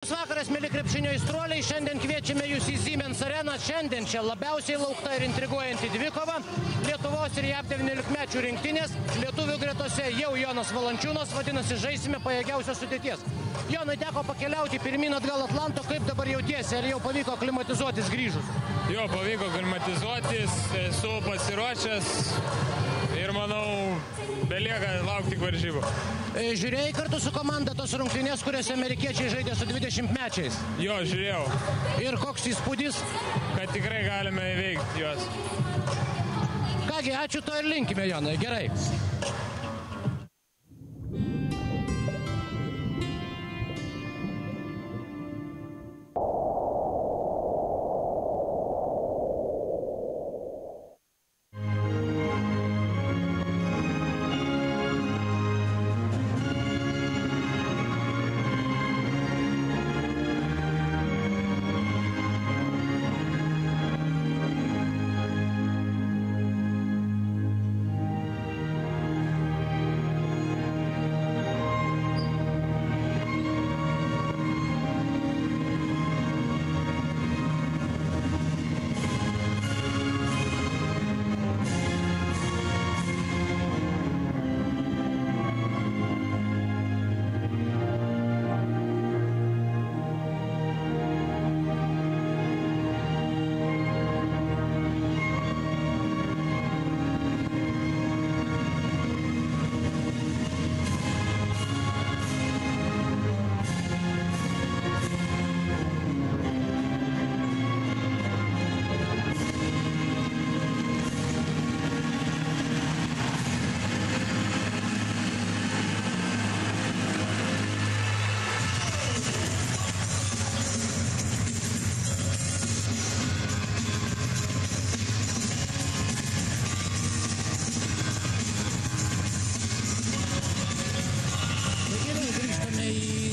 Vakaras, mėly krepšinio aistruoliai, šiandien kviečiame jūs į Siemens areną. Šiandien čia labiausiai laukta ir intriguojanti dvikova. Lietuvos ir JAV 19-mečių rinktinės. Lietuvių gretose jau Jonas Valančiūnas, vadinasi, žaisime pajėgiausios sudėties. Jonai, teko pakeliauti pirmyn atgal Atlanto, kaip dabar jautiesi, ar jau pavyko aklimatizuotis grįžus? Jo, pavyko aklimatizuotis, esu pasiruošęs ir manau, belieka laukti varžybų. Žiūrėjai kartu su komanda tos rungtynės, kuriuose amerikiečiai žaidė su 20-mečiais? Jo, žiūrėjau. Ir koks įspūdis? Kad tikrai galime įveikti juos. Kągi, ačiū, to ir linkime, Jonai, gerai.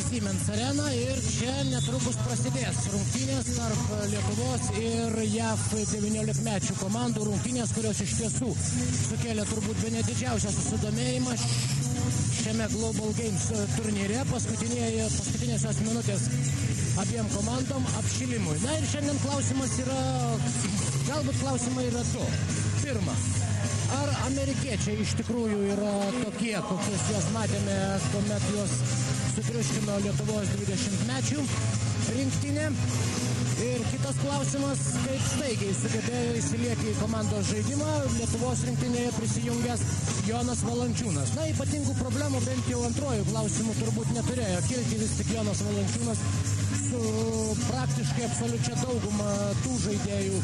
Siemens arena ir čia netrukus prasidės rungtynės tarp Lietuvos ir JAV 19-mečių komandų, rungtynės, kurios iš tiesų sukėlė turbūt bene didžiausią susidomėjimą šiame Global Games turnyre. Paskutinėsios minutės abiem komandom apšilimui. Na ir šiandien klausimas yra, galbūt klausimai yra du. Pirma, ar amerikiečiai iš tikrųjų yra tokie, kokius juos matėme, kuomet juos sutriuškino Lietuvos 20-mečių rinktinė? Ir kitas klausimas, kaip staigiai sugebėjo įsilieti į komandos žaidimą Lietuvos rinktinėje prisijungęs Jonas Valančiūnas. Na, ypatingų problemų bent jau antrojų klausimų turbūt neturėjo kilti, vis tik Jonas Valančiūnas su praktiškai absoliučia dauguma tų žaidėjų,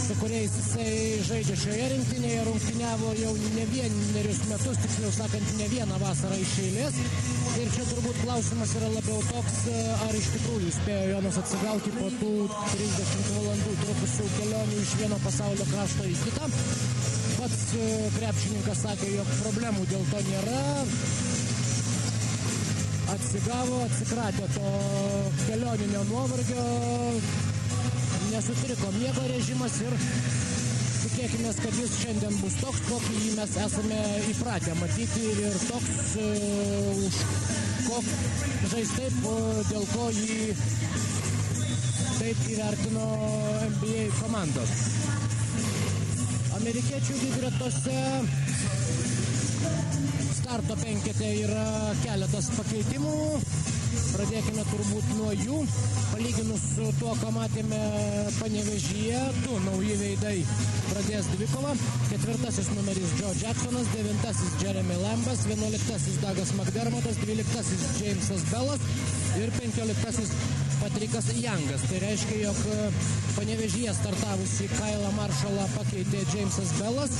su kuriais jisai žaidžia šioje rinktinėje, rungtyniavo jau ne vienerius metus, tiksliau sakant, ne vieną vasarą iš eilės. Ir čia turbūt klausimas yra labiau toks, ar iš tikrųjų spėjo Jonas atsigauti po tų 30 valandų trukusių kelionių iš vieno pasaulio krašto į kitą. Pats krepšininkas sakė, jog problemų dėl to nėra. Atsigavo, atsikratė to kelioninio nuovargio, nesutriko miego režimas ir tikėkime, kad jis šiandien bus toks, kokį jį mes esame įpratę matyti ir toks, žais taip, dėl ko jį taip įvertino NBA komandos. Amerikiečių gretose starto penkete yra keletas pakeitimų. Pradėkime turbūt nuo jų. Palyginus su tuo, ką matėme Panevėžyje, du nauji veidai pradės dvikovą. 4 numeris Joe Jacksonas, 9 Jeremy Lambas, 11 Douglas McDermottas, 12 Jamesas Bellas ir 15 Patrikas Youngas. Tai reiškia, jog Panevėžyje startavusi Kylą Marshallą pakeitė Jamesas Bellas,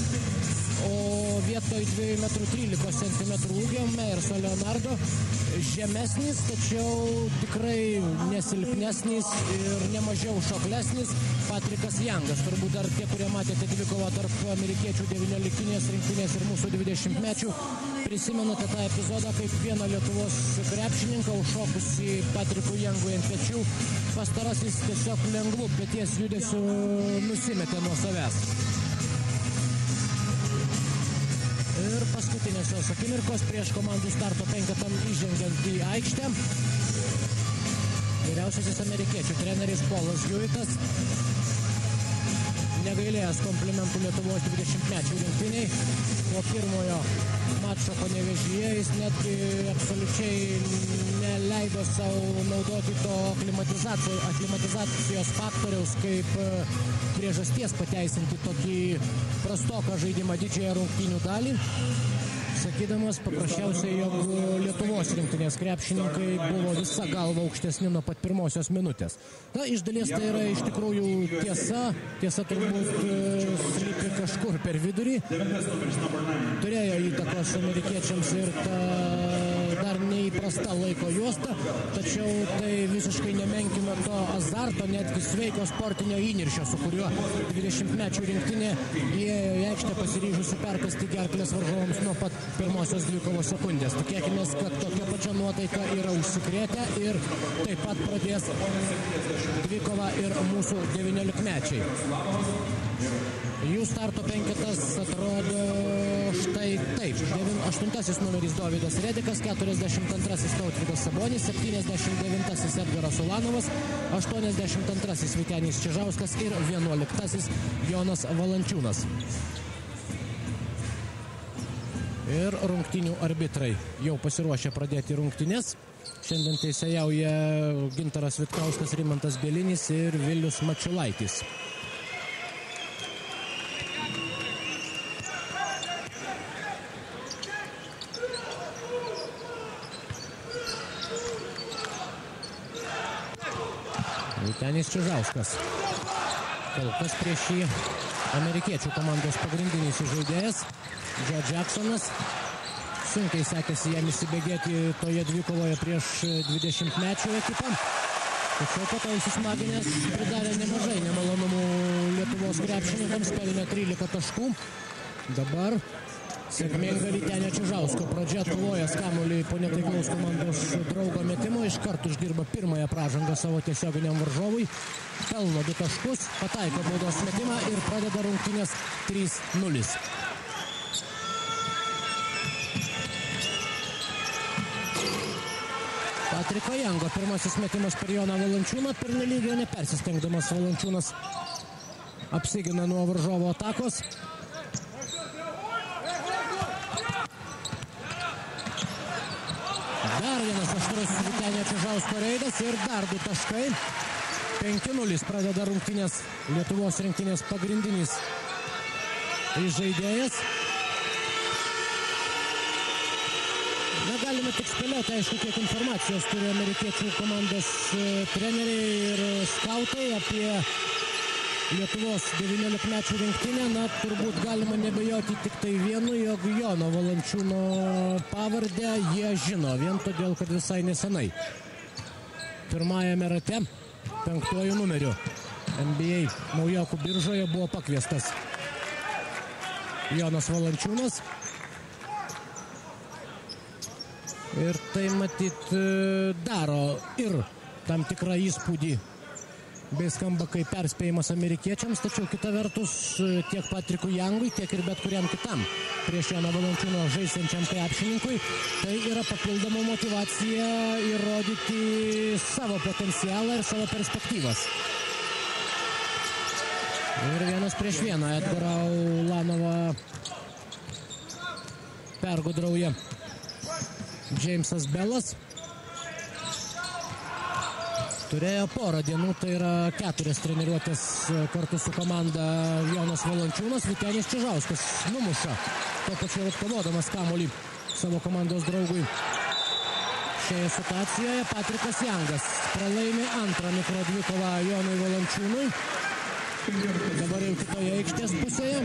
o vietoj 2,13 m ūgio Meyerso Leonardo žemesnis, tačiau tikrai nesilpnesnis ir nemažiau šoklesnis Patrikas Youngas. Turbūt dar tie, kurie matėte dvikovą tarp amerikiečių 19-kinės rinktinės ir mūsų 20-mečių, prisimenate tą epizodą, kaip vieną Lietuvos krepšininką užšokusi Patrikui Youngui ant pečių, pastarasis tiesiog lengvu peties judesiu nusimetė nuo savęs. Ir paskutinėsios akimirkos prieš komandų starto penketam įžengiant į aikštę. Ir Vyriausiasis amerikiečių treneris Polas Hewitas negailėjęs komplimentų Lietuvos 20-mečių rinktiniai. Po pirmojo mačo Panevėžyje jis netgi absoliučiai neleido savo naudoti to aklimatizacijos faktoriaus kaip priežasties pateisinti tokį prastoką žaidimą didžiąją rungtynių dalį, sakydamas paprasčiausiai, jog Lietuvos rinktinės krepšininkai buvo visa galva aukštesni nuo pat pirmosios minutės. Na, iš dalies tai yra iš tikrųjų tiesa turbūt slypi kažkur per vidurį. Turėjo įtakos amerikiečiams ir ta dar neįprasta laiko juosta, tačiau tai visiškai nemenkino to azarto, netgi sveiko sportinio įniršio, su kuriuo 20-mečių rinktinė įėjo į aikštę pasiryžusi perkasti gerklės varžovams nuo pat pirmosios dvikovos sekundės. Tikėkime, kad tokia pačia nuotaika yra užsikrėtę ir taip pat pradės dvikovą ir mūsų 19-mečiai. Jų starto penketas atrodo štai taip. 8 numeris Dovydas Redikas, 42 Tautvydas Sabonis, 79 Edgaras Ulanovas, 82 Vytenis Čižauskas ir 11 Jonas Valančiūnas. Ir rungtynių arbitrai jau pasiruošę pradėti rungtynės. Šiandien teisėjauja Gintaras Vitkauskas, Rimantas Bielinis ir Vilius Mačiulaitis. Vytenis Čižauskas. Kol kas prieš šį amerikiečių komandos pagrindinis žaidėjas Joe Jacksonas. Sunkiai sekėsi jam įsibėgėti toje dvikovoje prieš 20-mečių ekipą. Tačiau po to įsismaginęs pridarė nemažai nemalonumų Lietuvos krepšininkams, pelnė 13 taškų. Dabar sėkminga Vytenio Čižausko pradžia, atkovojęs kamuolį po netaiklaus komandos draugo metimo, iškart uždirba pirmąją pražangą savo tiesioginiam varžovui, pelno 2 taškus, pataiko baudos metimą ir pradeda rungtynės 3-0. Patriko Jango pirmasis metimas per Joną Valančiūną, pernelyg jo nepersistengdamas Valančiūnas apsigina nuo varžovo atakos. Dar vienas aštrus Vytenio Čižausko reidas ir dar 2 taškai. 5-0 pradeda rungtynės Lietuvos rinktinės pagrindinis žaidėjas. Galime tik spėlioti, aišku, kiek informacijos turi amerikiečių komandos treneriai ir skautai apie Lietuvos 19-mečių rinktinę. Na, turbūt galima nebejoti tik tai vienu, jog Jono Valančiūno pavardę jie žino, vien todėl, kad visai nesenai pirmajame rate 5 numeriu NBA naujokų biržoje buvo pakviestas Jonas Valančiūnas. Ir tai matyt daro ir tam tikrą įspūdį bei skamba kaip perspėjimas amerikiečiams, tačiau kita vertus tiek Patrikui Jangui, tiek ir bet kuriam kitam prieš Joną Valančiūną žaisiančiam krepšininkui tai yra papildoma motyvacija įrodyti savo potencialą ir savo perspektyvas. Ir 1 prieš 1 Edgarą Ulanovą pergudrauja Džeimsas Belas. Turėjo porą dienų, tai yra 4 treniruotės kartu su komanda Jonas Valančiūnas. Vytenis Čižauskas numuša, to pačiu atkovodamas kamuolį savo komandos draugui. Šioje situacijoje Patrikas Jangas pralaimi antrą mikrodvikovą Jonui Valančiūnui. Dabar jau kitoje aikštės pusėje.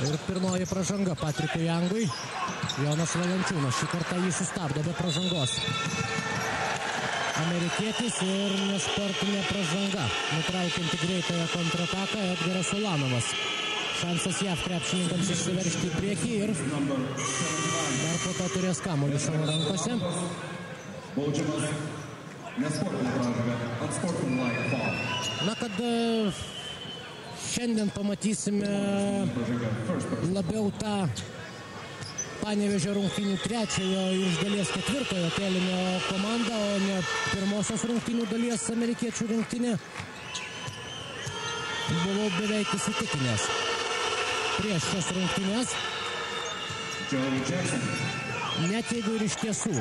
Ir pirmoji pražanga Patrikui Jangui. Jonas Valančiūnas šį kartą jį sustabdo be pražangos. Amerikietis ir nesportinė pražanga. Nutraukianti greitąją kontrataką Edgaras Ulanovas. Šansas JAV krepšininkams išsiveržti į priekį ir dar po to turės kamuolį savo rankose. Na, kad šiandien pamatysime labiau tą Panevėžio rungtynių trečiojo ir iš dalies ketvirtojo kėlinio komanda, o ne pirmosios rungtynių dalies amerikiečių rinktinė. Buvau beveik įsitikinęs prieš šias rungtynės. Net jeigu ir iš tiesų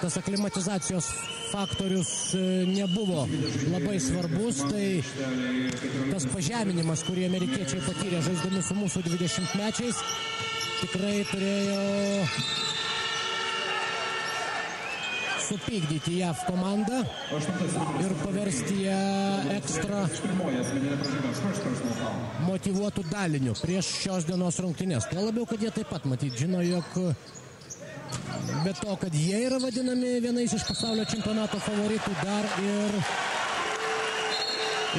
tas aklimatizacijos faktorius nebuvo labai svarbus, tai tas pažeminimas, kurį amerikiečiai patyrė žaisdami su mūsų 20-mečiais, tikrai turėjo supykdyti JAV komandą ir paversti ją ekstra motyvuotų daliniu prieš šios dienos rungtynes. Tuo labiau, kad jie taip pat matyt žino, jog be to, kad jie yra vadinami vienais iš pasaulio čempionato favoritų, dar ir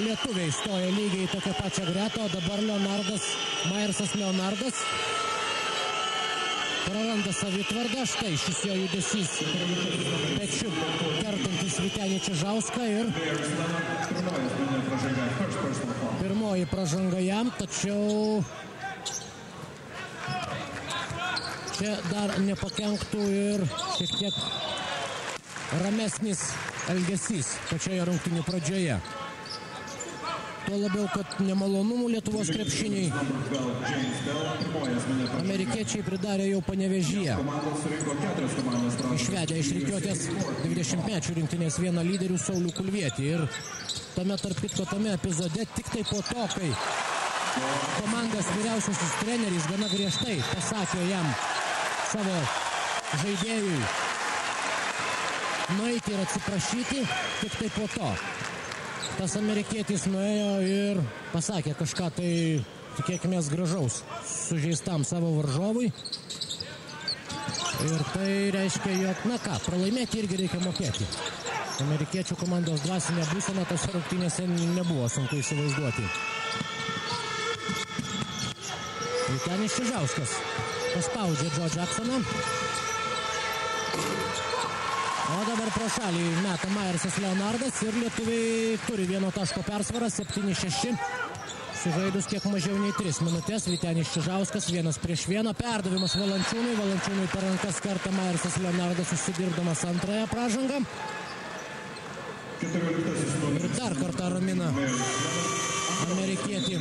lietuviai stoja lygiai tokią pačią gretą, o dabar Majersas Leonardas praranda savitvardą, štai šis jo judesys pečiu kertantis Vytenį Čižauską ir pirmoji pražanga jam, tačiau čia dar nepakenktų ir šiek tiek ramesnis elgesys pačioje rungtynių pradžioje. Tuo labiau, kad nemalonumų Lietuvos krepšiniai amerikiečiai pridarė jau Panevėžyje. Išvedę iš rikiuotės 20-mečių rinktinės vieną lyderių Saulių Kulvietį. Ir tame tarp kitko tame epizode tik tai po to, kai komandos vyriausiasis treneris gana griežtai pasakė jam savo žaidėjui nueiti ir atsiprašyti, tik tai po to tas amerikietis nuėjo ir pasakė kažką tai, tikėkime, gražaus sužeistam savo varžovui. Ir tai reiškia, jog, na ką, pralaimėti irgi reikia mokėti. Amerikiečių komandos dvasinė būsena tose rungtynėse nebuvo sunku įsivaizduoti. Vytenis Čižauskas paspaudžia Joe Jacksoną. O dabar pro šalį meta Majersas Leonardas ir lietuviai turi vieno taško persvarą, 7-6. Sužaidus kiek mažiau nei 3 minutės. Vytenis Čižauskas, 1-1. Perdavimas Valančiūnui. Valančiūnui per rankas kartą Majersas Leonardas susidirbdamas antrąją pražangą. Ir dar kartą ramina amerikietį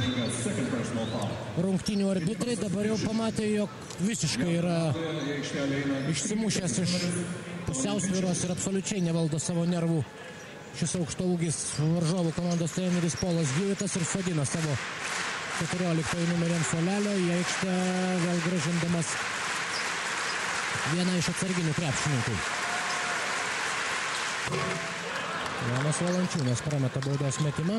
rungtynių arbitrai. Dabar jau pamatė, jog visiškai yra išsimušęs iš pusiausvyros ir absoliučiai nevaldo savo nervų šis aukštaūgis varžovų komandos treneris Polas Gyvitas ir sodina savo 14 numerį ant suolelio į aikštę, vėl grąžindamas vieną iš atsarginių krepšininkų. Jonas Valančiūnas prameta baudos metimą.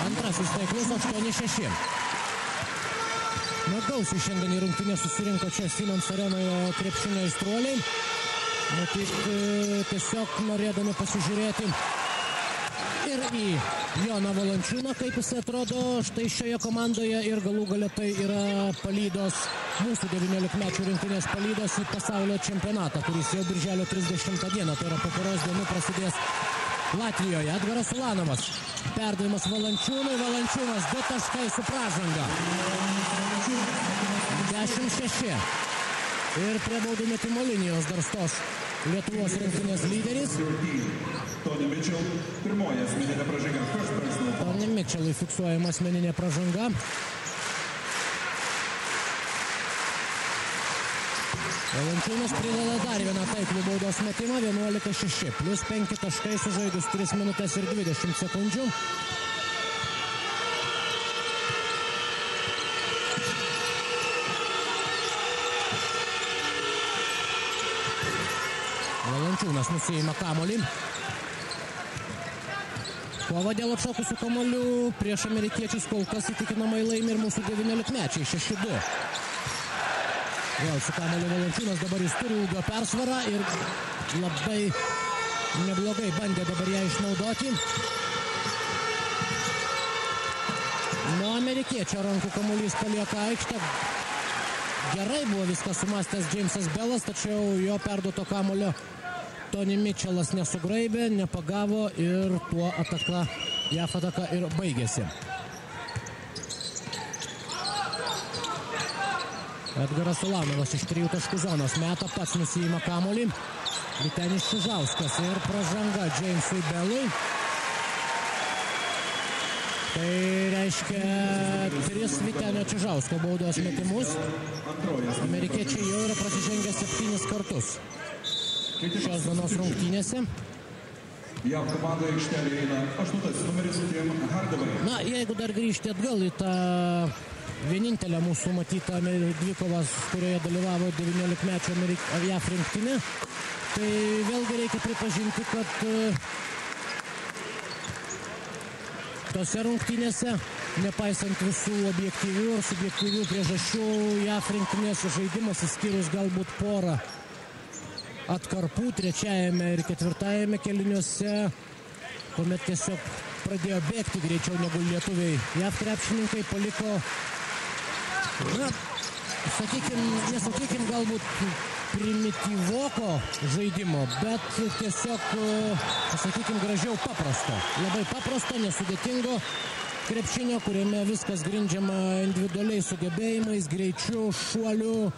Antrasis taiklus 8-6. Gausiai šiandien į rungtynę susirinko čia Siemens arenoje krepšinio aistruoliai. Matyt, tiesiog norėdami pasižiūrėti ir į Joną Valančiūną, kaip jis atrodo štai šioje komandoje, ir galų gale tai yra palydos, mūsų 19-mečių rinktinės palydos į pasaulio čempionatą, kuris jau birželio 30 dieną, tai yra po poros dienų prasidės Latvijoje. Edgaras Ulanovas. Perdavimas Valančiūnui. Valančiūnas 2 taškai su pražanga. 10-6. Ir prie baudų metimo linijos dar stos Lietuvos rinktinės lyderis. Tony Mitchellui fiksuojama asmeninė pražanga. Valančiūnas prideda dar vieną taiklų baudos metimą, 11-6, plus 5 taškai sužaidus 3 minutės ir 20 sekundžių. Valančiūnas nusiima kamuolį. Kova dėl atšokusių kamuolių prieš amerikiečius kol kas įtikinamai laimi ir mūsų 19-mečiai 6-2. Vėl su kamuoliu Valančiūnas, dabar jis turi ūgio persvarą ir labai neblogai bandė dabar ją išnaudoti. Nuo amerikiečio rankų kamuolys palieka aikštę. Gerai buvo viskas sumastęs Jamesas Bellas, tačiau jo perduoto kamuolio Tony Mitchellas nesugraibė, nepagavo ir tuo ataka, JAF ataka ir baigėsi. Edgaras Ulanovas iš 3 taškų zonos meta, pats nusiima kamuolį. Vytenis Čižauskas ir pražanga Jamesui Bellui. Tai reiškia 3 Vytenio Čižausko baudos metimus. Amerikiečiai jau yra prasižengę 7 kartus šios dienos rungtynėse. JAV komandai aikštelėje eina 8 numeris Tim Hardaway. Na, jeigu dar grįžti atgal į tą vienintelę mūsų matytą dvikovas, kurioje dalyvavo 19-mečio JAV rinktinė, tai vėlgi reikia pripažinti, kad tose rungtynėse, nepaisant visų objektyvių ir subjektyvių priežasčių, JAV rinktinės žaidimas, išskyrus galbūt porą atkarpų trečiajame ir ketvirtajame kėliniuose, kuomet tiesiog pradėjo bėgti greičiau negu lietuviai. JAV krepšininkai paliko, na, nesakykim galbūt primityvoko žaidimo, bet tiesiog, sakykim, gražiau paprasto. Labai paprasto, nesudėtingo krepšinio, kuriame viskas grindžiama individualiais sugebėjimais, greičiu, šuoliu,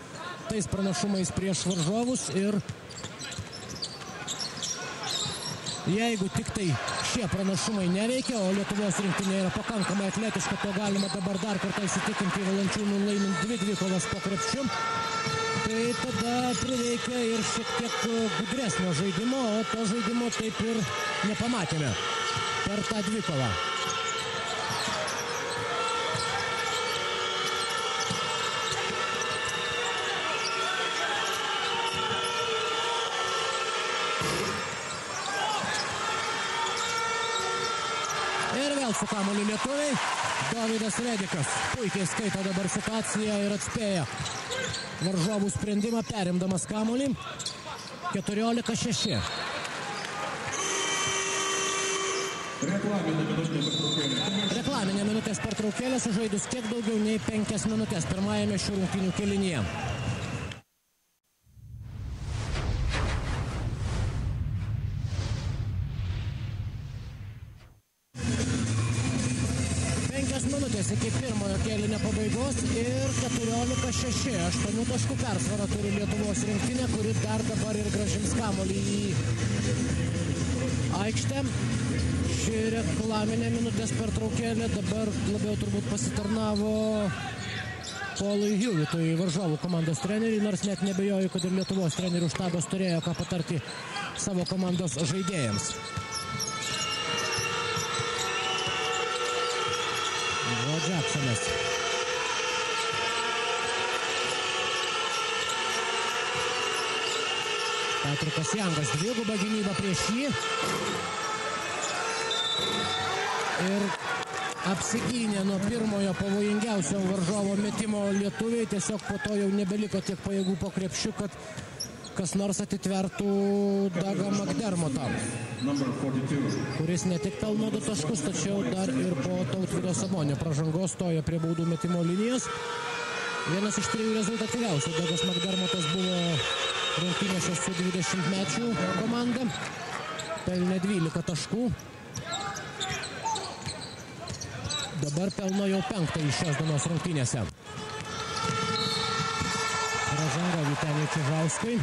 tais pranašumais prieš varžovus. Ir jeigu tik tai šie pranašumai neveikia, o Lietuvos rinktinė yra pakankamai atletiška, to galima dabar dar kartą įsitikinti Valančiūnų laimint 2 dvikovas po krepšiu, tai tada prireikia ir šiek tiek gudresnio žaidimo, o to žaidimo taip ir nepamatėme per tą dvikovą. Ir vėl su kamuoliu lietuviai. Dovydas Redikas puikiai skaito dabar situaciją ir atspėja varžovų sprendimą, perimdamas kamuolį. 14-6. Reklaminė minutės pertraukėlė, sužaidus kiek daugiau nei 5 minutės pirmajame šių rungtynių kėlinyje. Iki pirmojo kėlinio pabaigos ir 14-6. 8 taškų persvarą turi Lietuvos rinktinė, kuri dar dabar ir grąžins kamuolį į aikštę. Ši reklaminė minutės pertraukėlė dabar labiau turbūt pasitarnavo Paului Hewittui, varžovų komandos treneriui, nors net nebejoju, kad ir Lietuvos trenerių štabas turėjo ką patarti savo komandos žaidėjams. Jacksonas. Patrikas Jangas, dvigubą gynybą prieš jį. Ir apsigynė nuo pirmojo pavojingiausio varžovo metimo lietuviai. Tiesiog po to jau nebeliko tiek pajėgų po krepšiu, kad kas nors atitvertų Dagą McDermottą, kuris ne tik pelno 2 taškus, tačiau dar ir po Tautvydo Sabonio pražangos stoja prie baudų metimo linijos. Vienas iš 3 rezultatyviausių Dagas McDermottas buvo rungtynėse su 20-mečių komanda. Pelnė 12 taškų. Dabar pelno jau 5 iš šios dienos rungtynėse. Pražanga Vyteniui Čižauskui.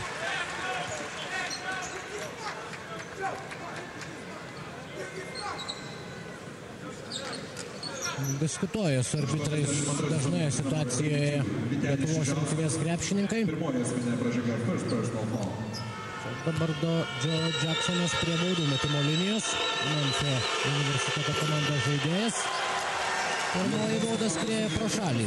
Diskutuoja su arbitrais dažnoje situacijoje Lietuvos rinktinės krepšininkai. Dabar Joe Jacksonas prie baudų metimo linijos. Memfio universiteto komandos žaidėjas. Pirmoji bauda skrieja pro šalį.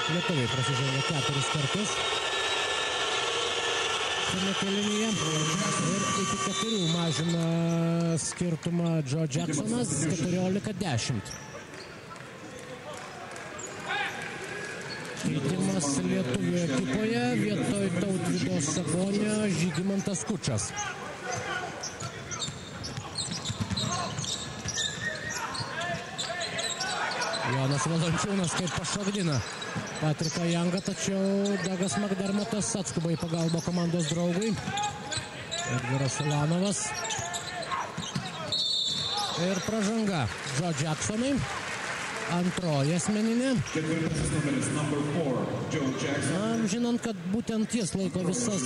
Lietuviai prasižengė 4 kartus šiame kėlinyje ir iki 4 mažina skirtumą Joe Jacksonas, 14-10. Keitimas lietuvių ekipoje, vietoj Tautvydo Sabonio Žygimantas Kučas. Jonas Valančiūnas kaip pašokdina Patriką Youngą, tačiau Douglas McDermottas atskuba į pagalbą komandos draugui. Edgaras Ulanovas. Ir pražanga Joe Jacksonui. Antroji asmeninė. Ketvirtasis numeris, number 4, Joe Jackson. Žinant, kad būtent jis laiko visas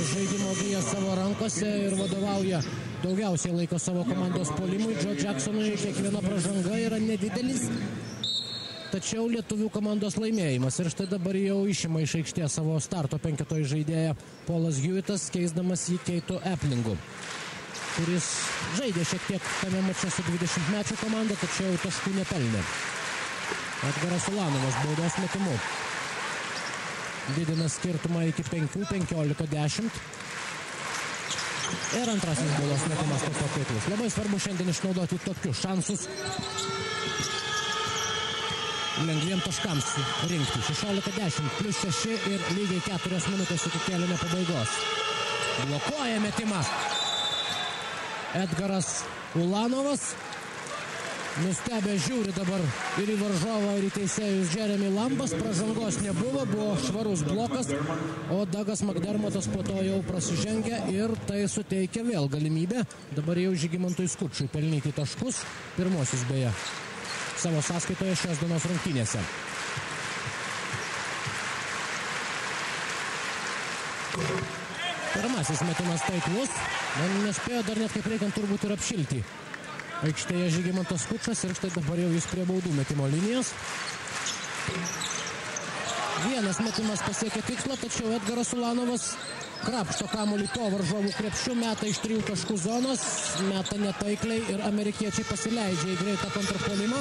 žaidimo gijas savo rankose ir vadovauja daugiausiai laiko savo komandos puolimui, Joe Jacksonui kiekviena pražanga yra nedidelis, tačiau lietuvių komandos laimėjimas. Ir štai dabar jau išima iš aikštės savo starto penketoje žaidėją Paulas Hewittas, keisdamas jį Keitu Eplingu, kuris žaidė šiek tiek tame mače su 20-mečių komanda, tačiau taškų nepelnė. Edgaras Ulanovas baudos metimu didina skirtumą iki 5, 15-10. Ir antrasis baudos metimas taip pat taiklus. Labai svarbu šiandien išnaudoti tokius šansus lengviem taškams rinkti. 16-10 plus 6 ir lygiai 4 minutės iki kėlinio pabaigos. Blokuoja metimą Edgaras Ulanovas. Nustebę žiūri dabar ir į varžovą, ir į teisėjus Jeremy Lambas. Pražangos nebuvo, buvo švarus blokas, o Douglas McDermottas po to jau prasižengia ir tai suteikia vėl galimybę dabar jau Žygimantui Skučui pelnyti taškus. Pirmosius beje savo sąskaitoje šios dienos rungtynėse. Pirmasis metimas taiklus. Nespėjo dar net kaip reikiant turbūt ir apšilti aikštėje Žygimantas Skučas ir štai dabar jau jis prie baudų metimo linijos. Vienas metimas pasiekė tikslą, tačiau Edgaras Ulanovas krapšto kamuolį po varžovų krepšių, meta iš 3 taškų zonos, meta netaikliai ir amerikiečiai pasileidžia į greitą kontrpuolimą.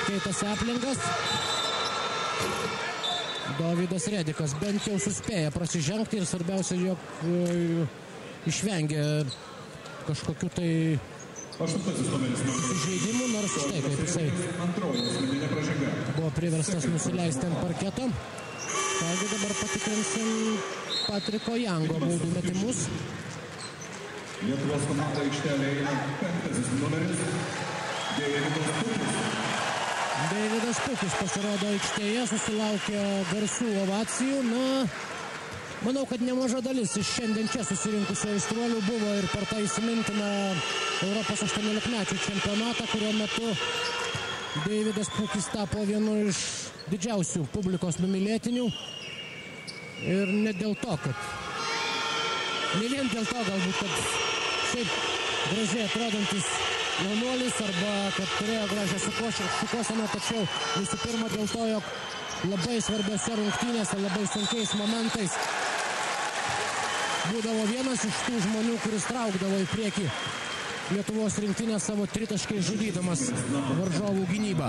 Keitas Eplingas. Dovydas Redikas bent jau suspėja prasižengti ir svarbiausia, jog išvengė kažkokių tai sužeidimų, nors štai kaip jisai buvo priverstas nusileisti ant parketo. Taigi dabar patikrinsim Patriko Youngo baudų metimus. Lietuvos komanda aikštelėje eina 5 numeris Deividas Pukis. Deividas Pukis pasirodo aikštėje, susilaukė garsių ovacijų. Manau, kad nemaža dalis iš šiandien čia susirinkusių aistruolių buvo ir per tą įsimintiną Europos 18-mečių čempionatą, kurio metu Deividas Pukis tapo vienu iš didžiausių publikos numylėtinių. Ir ne dėl to, kad... Ne vien dėl to galbūt, kad šiaip gražiai atrodantis jaunuolis arba kad turėjo gražią šukoseną, tačiau visų pirma dėl to, jog labai svarbiose rungtynėse, labai sunkiais momentais būdavo vienas iš tų žmonių, kuris traukdavo į priekį Lietuvos rinktinę savo tritaškai žudydamas varžovų gynybą.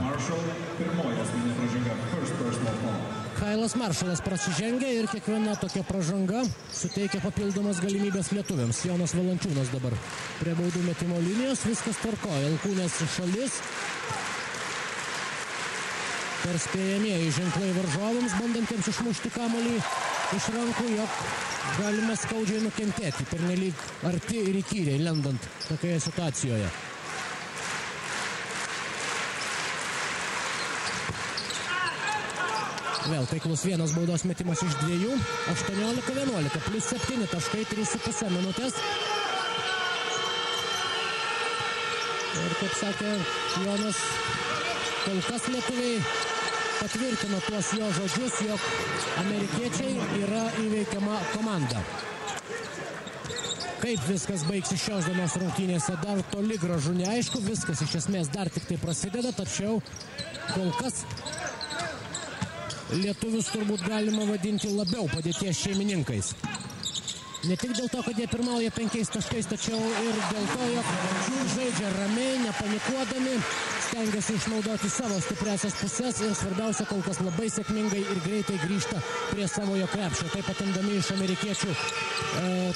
Kailas Maršalas prasižengia ir kiekviena tokia pražanga suteikia papildomas galimybės lietuviams. Jonas Valančiūnas dabar prie baudų metimo linijos, viskas tvarkoja. Alkūnės į šalis. Perspėjamieji ženklai varžovams, bandantiems išmušti kamuolį iš rankų, jog galima skaudžiai nukentėti, pernelyg arti ir įkyriai lendant tokioje situacijoje. Vėl taiklus vienas baudos metimas iš 2, 18-11, plus 7 taškai, 3,5 minutės. Ir kaip sakė Jonas, kol kas lietuviai patvirtino tuos jo žodžius, jog amerikiečiai yra įveikiama komanda. Kaip viskas baigsis šios dienos rungtynėse, dar toli gražu neaišku, viskas iš esmės dar tik tai prasideda, tačiau kol kas lietuvius turbūt galima vadinti labiau padėties šeimininkais. Ne tik dėl to, kad jie pirmauja 5 taškais, tačiau ir dėl to, jog žaidžia ramiai, nepanikuodami, stengiasi išnaudoti savo stipriasias pusės ir svarbiausia, kol kas labai sėkmingai ir greitai grįžta prie savojo krepšio, taip atimdami iš amerikiečių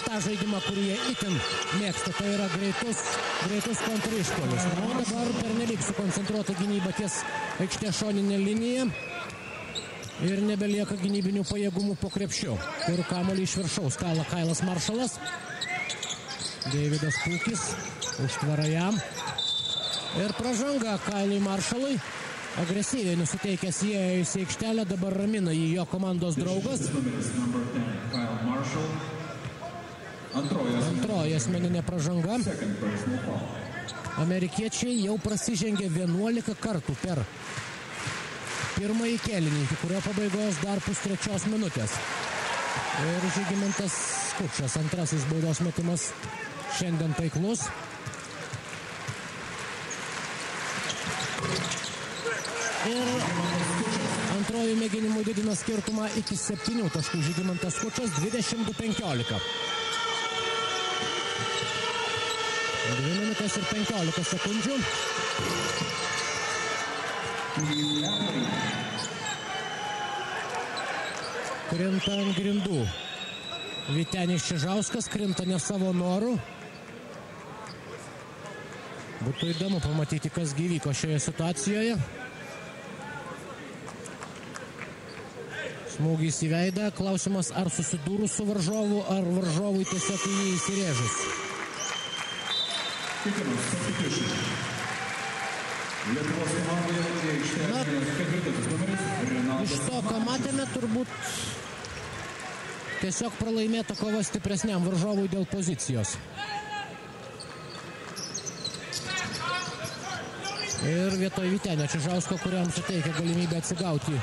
tą žaidimą, kurį jie itin mėgsta, tai yra greitus kontrišpolius. O dabar pernelyg sukoncentruota gynyba ties aikštės šoninė linija. Ir nebelieka gynybinių pajėgumų po krepšiu, kur kamuolį iš viršaus kala Kailas Maršalas. Deividas Pukis užtvara jam. Ir pražanga Kailui Maršalui. agresyviai nusiteikęs įėjus į aikštelę, dabar ramina jį jo komandos draugas. Antroji asmeninė pražanga. Amerikiečiai jau prasižengė 11 kartų per pirmąjį kėlinį, iki kurio pabaigos dar pustrečios minutės. Ir Žygimantas Skučas, antrasis baudos metimas šiandien taiklus. Ir antrojų mėginimų didina skirtumą iki 7 taškų. Žygimantas Skučas 22-15. 2 minutės ir 15 sekundžių. Krinta ant grindų. Vytenis Čižauskas krinta ne savo norų. Būtų įdomu pamatyti, kas gyvyko šioje situacijoje. Smūgis į veidą. Klausimas, ar susidūrus su varžovu, ar varžovui tiesiog į jį įsirėžus. Na, iš to, ką matėme, turbūt tiesiog pralaimėta kova stipresniam varžovui dėl pozicijos. Ir vietoj Vytenio Čižausko, kuriam suteikia galimybę atsigauti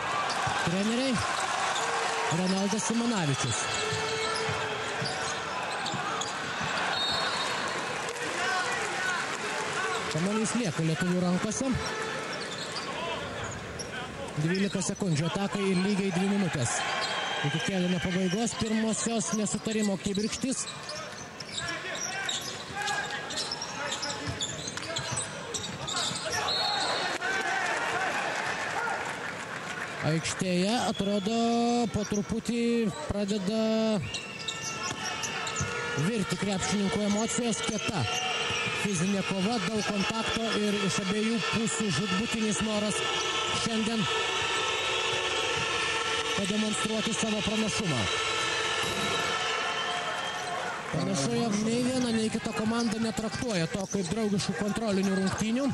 treneriai, Renaldas Simanavičius. Kamuolys lieka lietuvių rankose. 12 sekundžių atakai ir lygiai 2 minutės. Iki kėlinio pabaigos pirmosios nesutarimo kibirkštys. Aikštėje atrodo po truputį pradeda virti krepšininkų emocijos, kieta fizinė kova, daug kontakto ir iš abiejų pusių žūtbūtinis noras šiandien pademonstruoti savo pranašumą. Panašu, jog nei viena, nei kita komanda netraktuoja to kaip draugiškų kontrolinių rungtynių.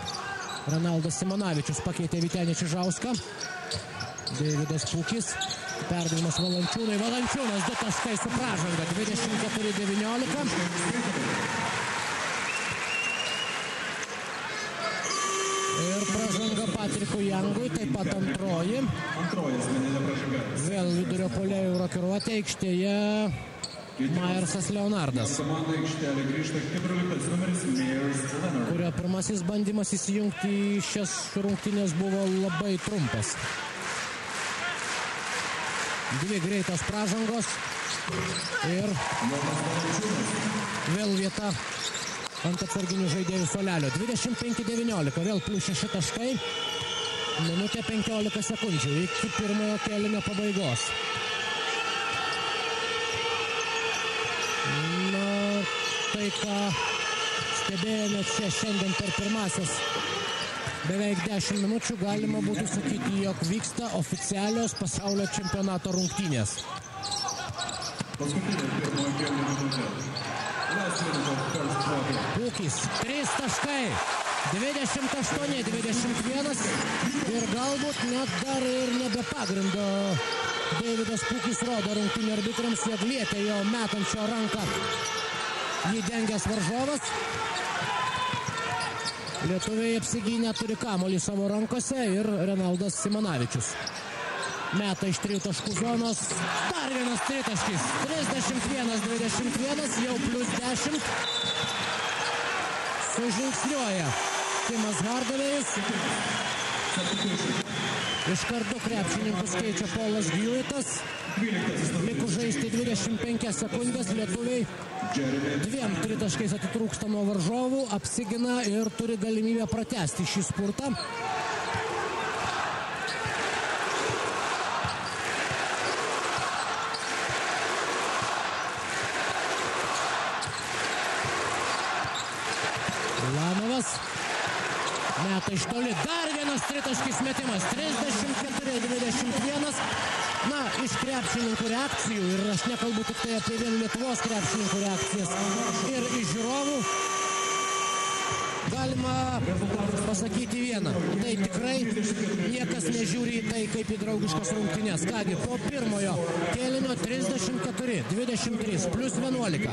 Renaldas Simanavičius pakeitė Vytenį Čižauską. Deividas Pūkis. Perdavimas Valančiūnui. Valančiūnas 2 taškai su pražanga. 24-19. Ir pražanga Patrikui Jangui, taip pat antroji. Vėl vidurio puolėjų rokiruotė aikštėje Majersas Leonardas, kurio pirmasis bandymas įsijungti į šias rungtynės buvo labai trumpas. 2 greitos pražangos ir vėl vieta ant atsarginių žaidėjų suolelio. 25-19, vėl + 6 taškai. Minutė 15 sekundžių iki pirmojo kėlinio pabaigos. Na, tai ką stebėjome čia šiandien per pirmasias beveik 10 minučių, galima būtų sakyti, jog vyksta oficialios pasaulio čempionato rungtynės. Pūkis, 3 taškai, 28-21 ir galbūt net dar ir nebe pagrindo. Deividas Pūkis rodo rungtynių arbitrams, jog lietė jo metančio ranką jį dengęs varžovas. Lietuviai apsigynę turi kamuolį savo rankose ir Renaldas Simanavičius meta iš 3 taškų zonos. Dar vienas 3 taškis. 31-21, jau +10. Sužingsniuoja Timas Hardavėjus. Iš karto krepšininkus keičia Polas Hewitas. Likus žaisti 25 sekundės, lietuviai 2 tritaškais atitrūksta nuo varžovų, apsigina ir turi galimybę pratęsti šį spurtą. Lanovas meta iš toli, dar vienas tritaškis metimas, 34-21. Na, iš krepšininkų reakcijų, ir aš nekalbu tik tai apie vien Lietuvos krepšininkų reakcijas, ir iš žiūrovų galima pasakyti vieną. Tai tikrai niekas nežiūri į tai kaip į draugiškas rungtynes. Kągi, po pirmojo kėlinio 34-23 plus 11.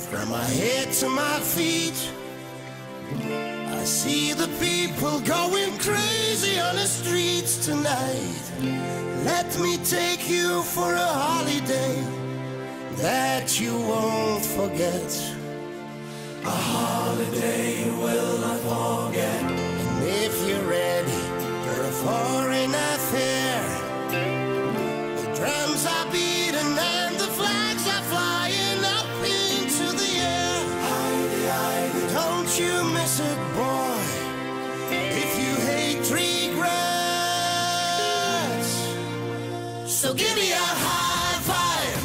From my head to my feet, I see the people going crazy on the streets tonight. Let me take you for a holiday that you won't forget. A holiday you will not forget. And if you're ready for a foreign affair, the drums are beating and the flags are flying up into the air. Don't you miss it, boy, if you hate regrets. So give me a high five,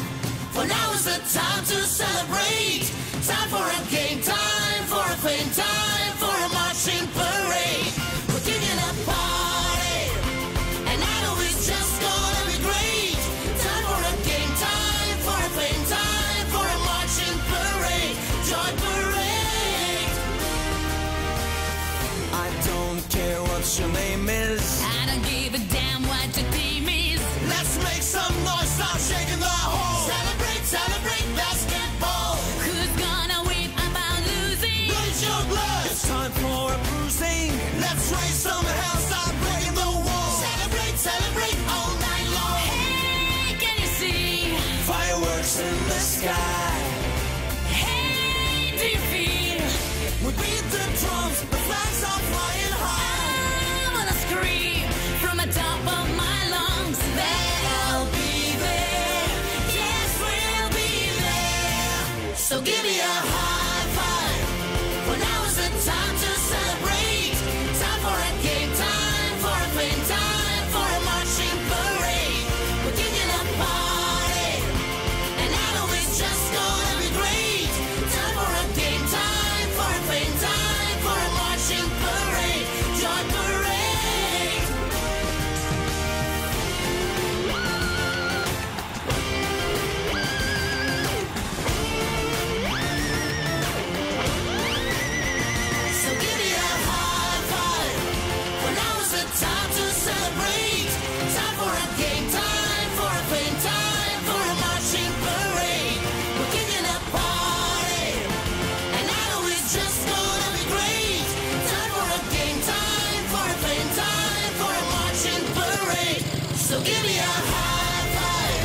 for now is the time to celebrate. Time for a game, time for a fame, time for a marching parade. We're kicking a party, and I know it's just gonna be great. Time for a game, time for a fame, time for a marching parade. Joy parade. I don't care what your name is. I don't give a damn what your team is. Let's make some noise, start shaking the whole. Celebrate, celebrate basketball. Who's gonna win about losing? Raise your glass. It's time for a bruising. Let's raise some hell, start breaking the wall. Celebrate, celebrate all night long. Hey, can you see? Fireworks in the sky. Hey, do you feel? We beat the drums, the flags are flying high. I wanna scream from the top of my lungs that I'll be there. Yes, we'll be there. So give me a high five, for now is the time to celebrate. Time for a game, time for a fame, time for a marching parade. We're kicking a party, and I know it's just gonna be great. Time for a game, time for a fame, time for a marching parade. Joy parade. So give me a high five, for now is the time to celebrate. Time for a game, time for a fame, time for a marching parade. We're kicking a party, and I know it's just gonna be great. Time for a game, time for a fame, time for a marching parade. So give me a high five,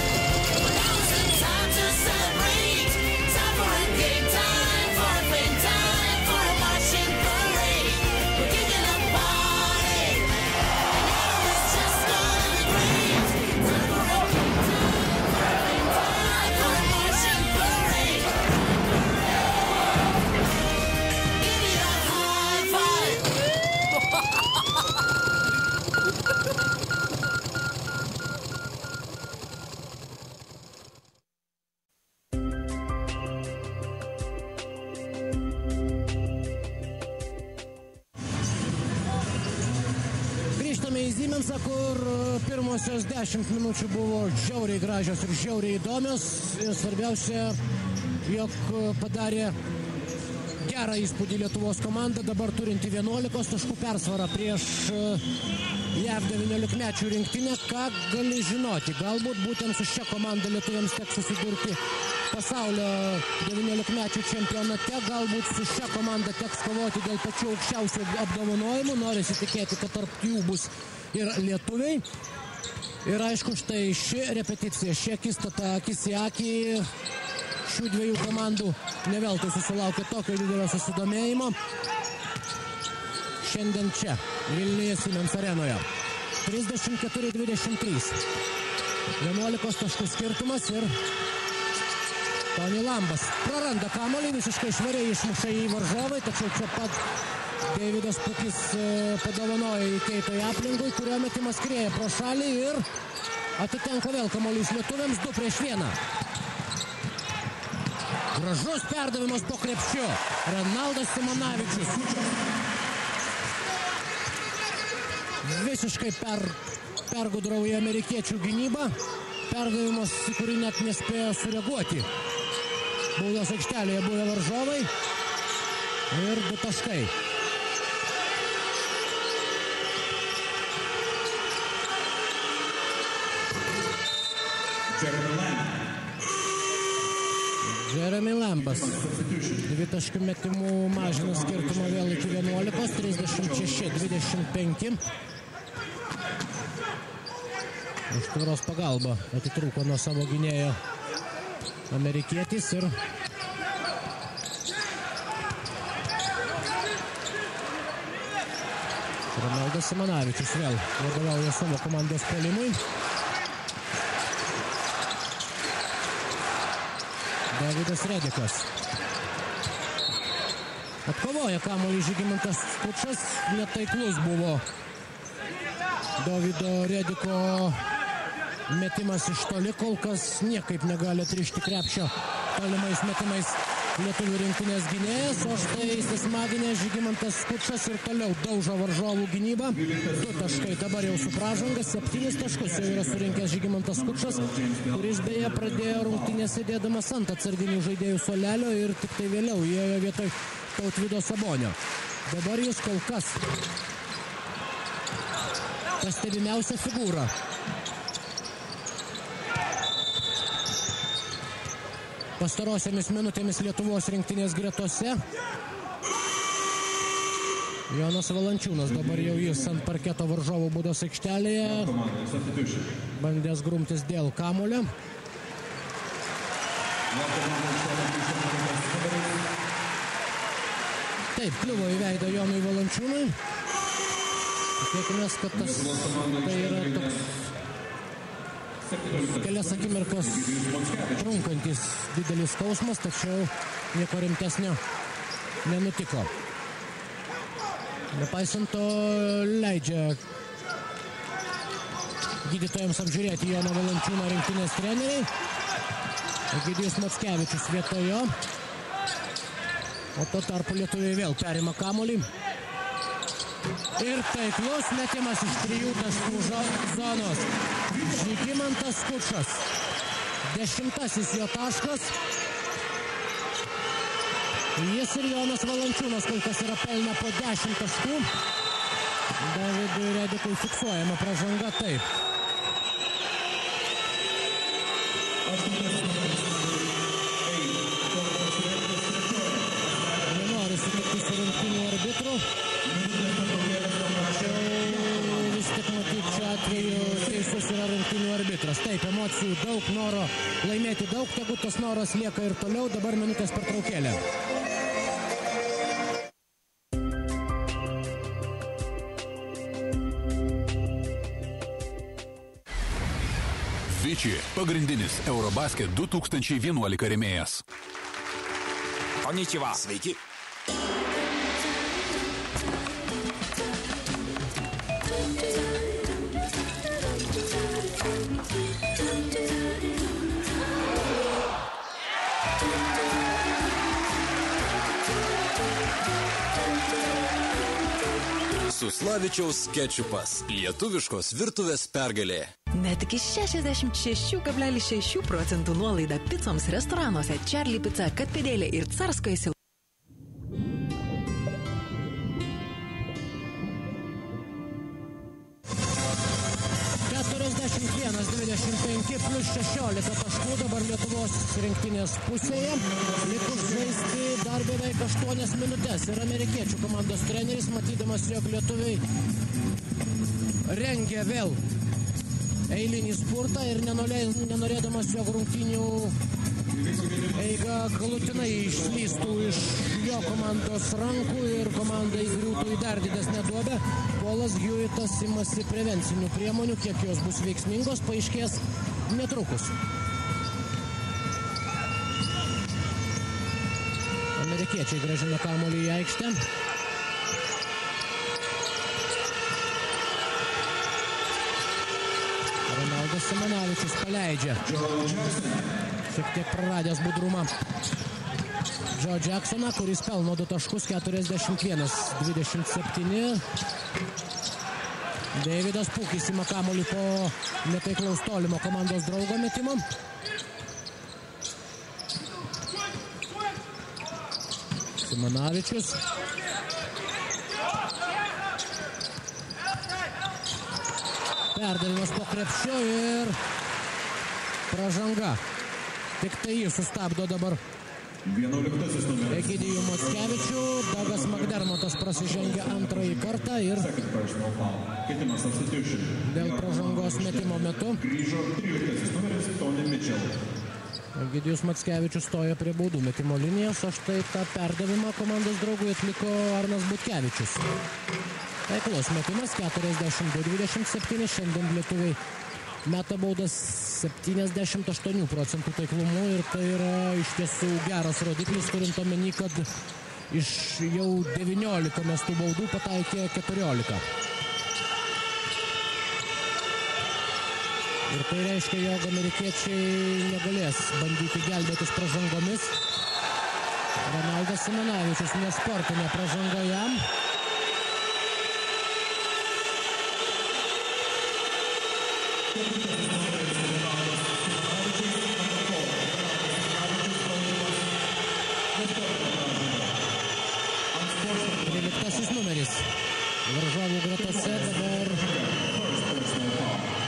for now is the time to celebrate. Time for a game, time for a fame, time for a marching parade. We're kicking a party, and I know it's just gonna be great. Time for a game, time for a fame, time for a marching parade. Give me a high five. Grįžtame į Siemensą, kur pirmosios 10 minučių buvo žiauriai gražios ir žiauriai įdomios. Ir svarbiausia, jog padarė gerą įspūdį Lietuvos komanda, dabar turinti 11 taškų persvarą prieš JAV 19-mečių rinktinę. Ką gali žinoti? Galbūt būtent su šia komanda lietuviams teks susidurti pasaulio 19-mečių čempionate. Galbūt su šia komanda teks kovoti dėl pačių aukščiausių apdovanojimų. Norisi tikėti, kad tarp jų bus ir lietuviai. Ir aišku, štai ši repeticija, ši akistata akis į akį šių dviejų komandų neveltui susilaukė tokio didelio susidomėjimo. Šiandien čia, Vilniuje Siemens arenoje. 34-23. 11 taškų skirtumas ir Tony Lambas praranda kamuolį, visiškai švariai išmuša į varžovai, tačiau čia pat Deividas Pukis padovanoja įkeitojai aplinkui, kurio metimas skrieja pro šalį ir atitenka vėl kamuolys lietuviams 2 prieš 1. Gražus perdavimas po krepšiu. Renaldas Simanavičius. Visiškai pergudrauja amerikiečių gynybą. Perdavimas, į kurį net nespėjo sureaguoti. Baudos aikštelėje buvę varžovai. Ir 2 taškai. Jeremy Lambas 2 taškų metimų mažina skirtumą vėl iki 11, 36-25. Už tvaros pagalbą atitrūko nuo savo gynėjo amerikietis ir Renaldas Simanavičius vėl vadovauja savo komandos puolimui. Davidas Redikas. Atkovoja kamuolį Žygimantas Skučas. Netaiklus buvo Davido Rediko metimas iš toli. Kol kas niekaip negali atrišti krepšio tolimais metimais lietuvių rinktinės gynėjas. O štai įsismaginė Žygimantas Skučas ir toliau daužo varžovų gynybą. 2 taškai dabar jau su pražanga. 7 taškus jau yra surinkęs Žygimantas Skučas, kuris beje pradėjo rungtynės sėdėdamas ant atsarginių žaidėjų suolelio ir tik tai vėliau įėjo vietoj Tautvydo Sabonio. Dabar jis kol kas pastebimiausia figūra. Pastarosiamis minutėmis Lietuvos rinktinės gretose. Jonas Valančiūnas, dabar jau jis ant parketo varžovų baudos aikštelėje. Bandęs grumtis dėl kamuolio. Taip, kliuvo į veidą Jonui Valančiūnui. Tikėkimės, kad tai yra toks kelias akimirkas trunkantis didelis skausmas, tačiau nieko rimtesnio nenutiko. Nepaisant to leidžia gydytojams apžiūrėti Joną Valančiūną rinktinės treneriai. Egidijus Mackevičius vietojo. O tuo tarpu lietuviai vėl perima kamuolį. Ir taiklus metimas iš 3 taškų zonos. Žygimantas Skučas. 10 jo taškas. Jis ir Jonas Valančiūnas kol kas yra pelnę po 10 taškų. Davidui Redikui fiksuojama pražanga, taip. Nenori sutikti su rungtynių arbitru. Vis tik matyt, šiuo atveju teisus yra rungtynių arbitras. Taip, emocijų daug, noro laimėti daug, tegu tas noras lieka ir toliau. Dabar minutės pertraukėlė. Vici, pagrindinis Eurobasket 2011 rėmėjas. Konnichiwa. Sveiki. Suslavičiaus kečupas. Lietuviškos virtuvės pergalė. Net iki 66,6% nuolaida picoms restoranuose Charlie Pizza, Katpėdėlė ir Carskoje. 41-25 plus 16 taškų dabar Lietuvos rinktinės pusėje. Likus žaisti dar beveik 8 minutės. Ir amerikiečių komandos treneris, matydamas, jog lietuviai rengia vėl eilinį spurtą ir nenorėdamas, jog rungtynių eiga galutinai išslystų iš jo komandos rankų ir komanda įgriūtų į dar didesnę duobę, Polas Hewitas imasi prevencinių priemonių, kiek jos bus veiksmingos, paaiškės netrukus. Amerikiečiai grąžina kamuolį į aikštę. Renaldas Simanavičius paleidžia. Šiek tiek praradęs budrumą. Joe Jacksoną, kuris pelno 2 taškus, 41-27. Davidas Pūkis ima kamuolį po netaiklaus tolimo komandos draugo metimo. Simanavičius. Perdavimas po krepšiu ir pražanga. Tik tai jis sustabdo dabar 11 numeris. Egidijų Mockevičių. Dogas McDermottas prasižengia antrąjį kartą ir Second personal foul. Keitimas substitution. dėl pražangos metimo metu Grįžo 13 numeris Tony Mitchell. Egidijus Mockevičius stoja prie baudų metimo linijos, o štai tą perdavimą komandos draugui atliko Arnas Butkevičius. Taiklus metimas 42-27, šiandien lietuviai meta baudas 78% taiklumu ir tai yra iš tiesų geras rodiklis, turint omeny, kad iš jau 19 mestų baudų pataikė 14. Ir tai reiškia, jog amerikiečiai negalės bandyti gelbėtis pražangomis. Ronaldas Simanavičius nesportinė pražanga jam. Numeris varžovų gretose dabar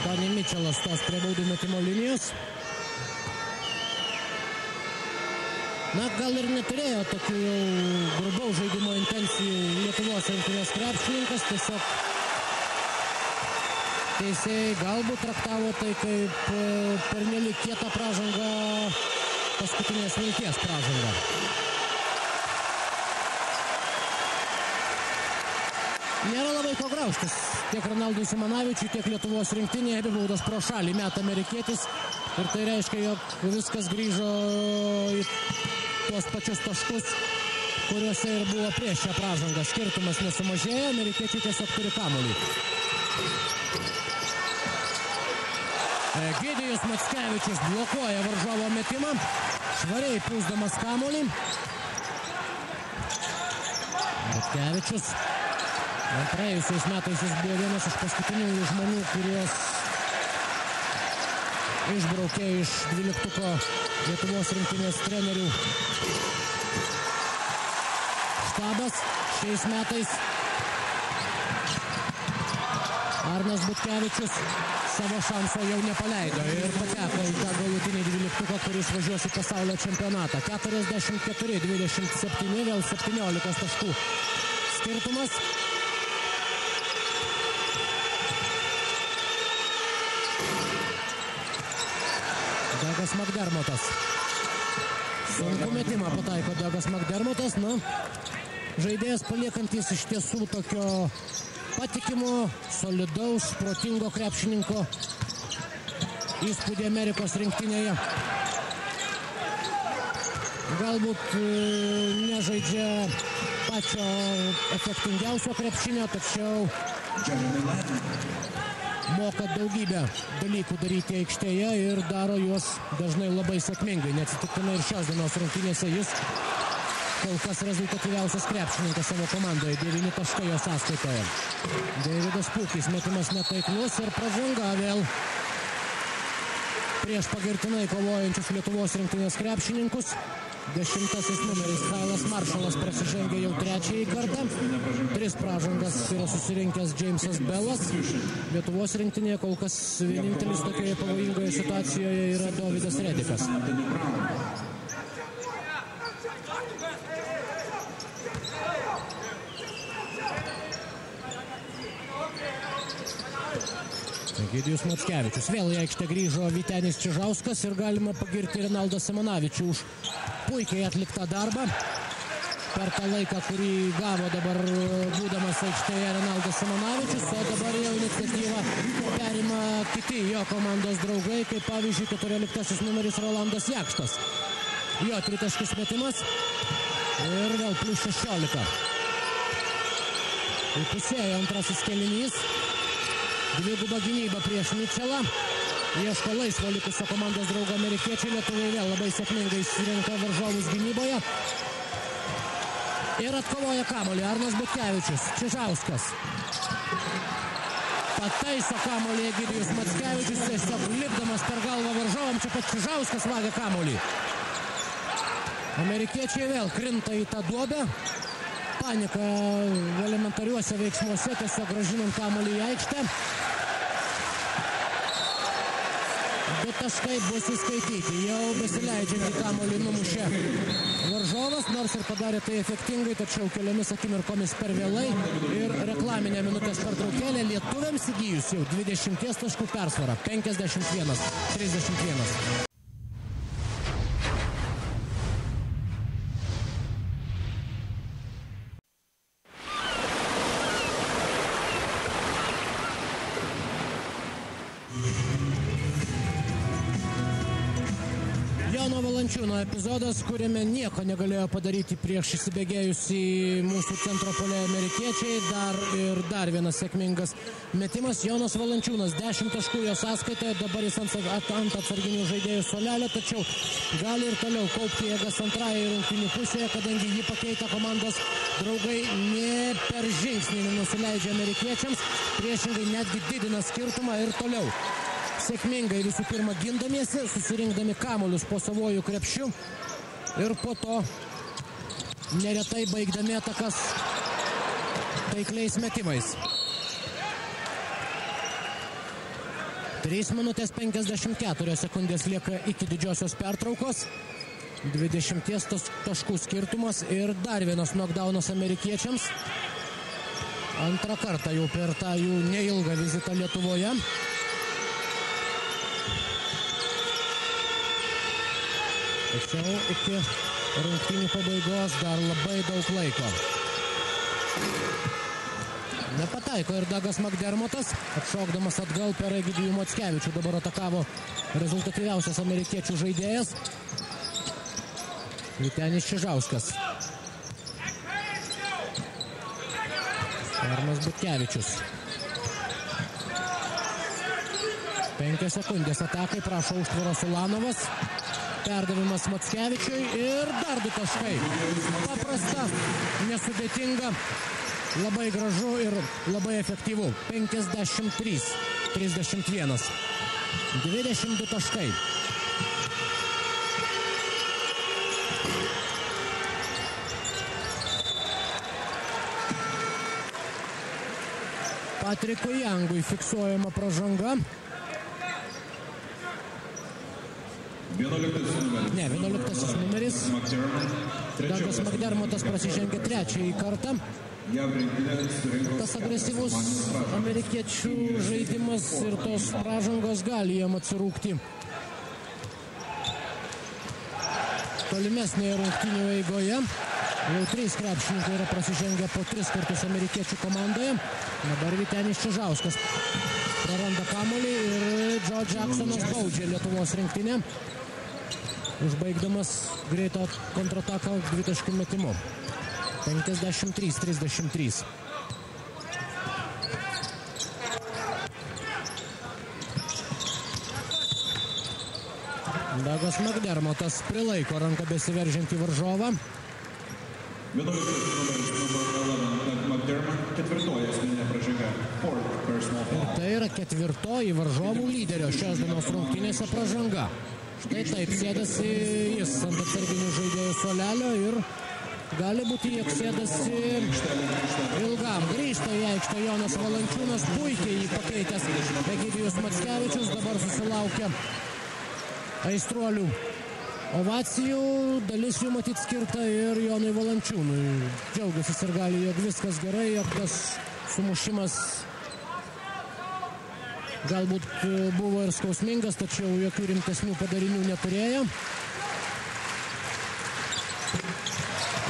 Tony Mitchellas stos prie baudų metimo linijos. Na, gal ir neturėjo tokių jau grubaus žaidimo intencijų Lietuvos rinktinės krepšininkas, tiesiog teisėjai galbūt traktavo tai kaip pernelyg kietą pražangą, paskutinės minties pražangą. Nėra labai ko graužtis tiek Ronaldui Simanavičiui, tiek Lietuvos rinktinėje. Abi baudos pro šalį meta amerikietis. Ir tai reiškia, jog viskas grįžo į tuos pačius taškus, kuriuose ir buvo prieš šią pražangą. Skirtumas nesumažėjo, amerikiečiai tiesiog turi kamuolį. Egidijus Mockevičius blokuoja varžovo metimą, švariai pūsdamas kamuolį. Mockevičius. Praėjusiais metais jis buvo vienas iš paskutinių žmonių, kuriuos išbraukė iš 12 Lietuvos rinktinės trenerių štabas. Šiais metais Arnas Butkevičius savo šanso jau nepaleido ir pateko į tą galutinį 12, kuris važiuos į pasaulio čempionatą. 44-27, vėl 17 taškų skirtumas. Dogas McDermottas. Sunku metimą pataiko Dogas McDermottas. Na, žaidėjas paliekantis iš tiesų tokio patikimo, solidaus, protingo krepšininko įspūdį Amerikos rinktinėje. Galbūt nežaidžia pačio efektingiausio krepšinio, tačiau moka daugybę dalykų daryti aikštėje ir daro juos dažnai labai sėkmingai. Neatsitiktinai ir šios dienos rungtynėse jis kol kas rezultatyviausias krepšininkas savo komandoje. 9 taškai jo sąskaitoje. Davidas Pūkis, metimas netaiklus ir pražanga vėl prieš pagirtinai kovojančius Lietuvos rinktinės krepšininkus. 10 numeris Kailas Maršalas prasižengia jau trečiąjį kartą. 3 pražangas yra susirinkęs Jamesas Bellas. Lietuvos rinktinėje kol kas vienintelis tokioje pavojingoje situacijoje yra Dovydas Redikas. Egidijus Mockevičius. Vėl į aikštę grįžo Vytenis Čižauskas ir galima pagirti Ronaldą Simanavičių už puikiai atliktą darbą. Per tą laiką, kurį gavo dabar būdamas aikštėje Ronaldas Simanavičius, o dabar jau iniciatyvą perima kiti jo komandos draugai, kaip pavyzdžiui 14 numeris Rolandas Jakštas. Jo tritaškis metimas ir vėl plus 16. Įpusėjo antrasis kėlinys. Dviguba gynyba prieš Mitchellą. Ieško laisvo likusio komandos draugo amerikiečiai. Lietuviai vėl labai sėkmingai surinka varžovus gynyboje. Ir atkovoja kamuolį Arnas Butkevičius. Čižauskas. Pataiso kamuolį Egidijus Mackevičius, tiesiog lipdamas per galvą varžovam, čia pat Čižauskas vagia kamuolį. Amerikiečiai vėl krinta į tą duobę. Panika elementariuose veiksmuose, tiesiog grąžinant kamuolį į aikštę. 2 taškai bus įskaityti. Jau besileidžiant į kamuolį numušė varžovas, nors ir padarė tai efektingai, tačiau keliomis akimirkomis per vėlai. Ir reklaminė minutės pertraukėlė lietuviams įgijus jau 20 taškų persvarą. 51-31. Jono Valančiūno epizodas, kuriame nieko negalėjo padaryti prieš įsibėgėjusį mūsų centro puolėją amerikiečiai. Dar vienas sėkmingas metimas. Jonas Valančiūnas 10 taškų jo sąskaitoje, dabar jis ant atsarginių žaidėjų suolelio, tačiau gali ir toliau kaupti jėgas antrąją rungtynių pusėje, kadangi jį pakeitę komandos draugai ne per žingsnį nenusileidžia amerikiečiams, priešingai netgi didina skirtumą ir toliau. Sėkmingai visų pirma gindamiesi, susirinkdami kamuolius po savojų krepšių ir po to neretai baigdami atakas taikliais metimais. 3 minutės 54 sekundės lieka iki didžiosios pertraukos. 20 taškų skirtumas ir dar vienas knockdownas amerikiečiams. Antrą kartą jau per tą jų neilgą vizitą Lietuvoje. Tačiau iki rungtynių pabaigos dar labai daug laiko. Nepataiko ir Dagas Makdermotas, atšokdamas atgal per Egidijų Mackevičių. Dabar atakavo rezultatyviausias amerikiečių žaidėjas Vytenis Čižauskas. Arnas Butkevičius. 5 sekundės atakai, prašo užtvaros Ulanovas. Perdavimas Mackevičiui ir dar 2 taškai. Paprasta, nesudėtinga, labai gražu ir labai efektyvu. 53-31. 22 taškai. Patrikui Jangui fiksuojama pražanga. 11 numeris. Dagas Makdermotas prasižengė 3. kartą. Tas agresyvus amerikiečių žaidimas ir tos pražangos gali jam atsirūkti tolimesnėje rungtynių eigoje. Jau 3 krepšininkai yra prasižengę po 3 kartus amerikiečių komandoje. Dabar Vytenis Čižauskas praranda kamuolį ir Joe Jacksonas baudžia Lietuvos rinktinę, užbaigdamas greitą kontrataką 2 taškų metimu. 53-33. Dagas Makdermotas prilaiko ranką besiveržiantį varžovą. 11 McDermott, 4 asmeninė pražanga. Ir tai yra 4 varžovų lyderio šios dienos rungtynėse pražanga. Štai taip sėdasi jis ant atsarginių žaidėjų suolelio ir gali būti, jog sėdasi ilgam. Grįžta į aikštę Jonas Valančiūnas, puikiai jį pakeitęs Egidijus Mackevičius, dabar susilaukia aistruolių ovacijų, dalis jų matyt skirta ir Jonui Valančiūnui. Džiaugiasi ir gali, jog viskas gerai, jog tas sumušimas galbūt buvo ir skausmingas, tačiau jokių rimtesnių padarinių neturėjo.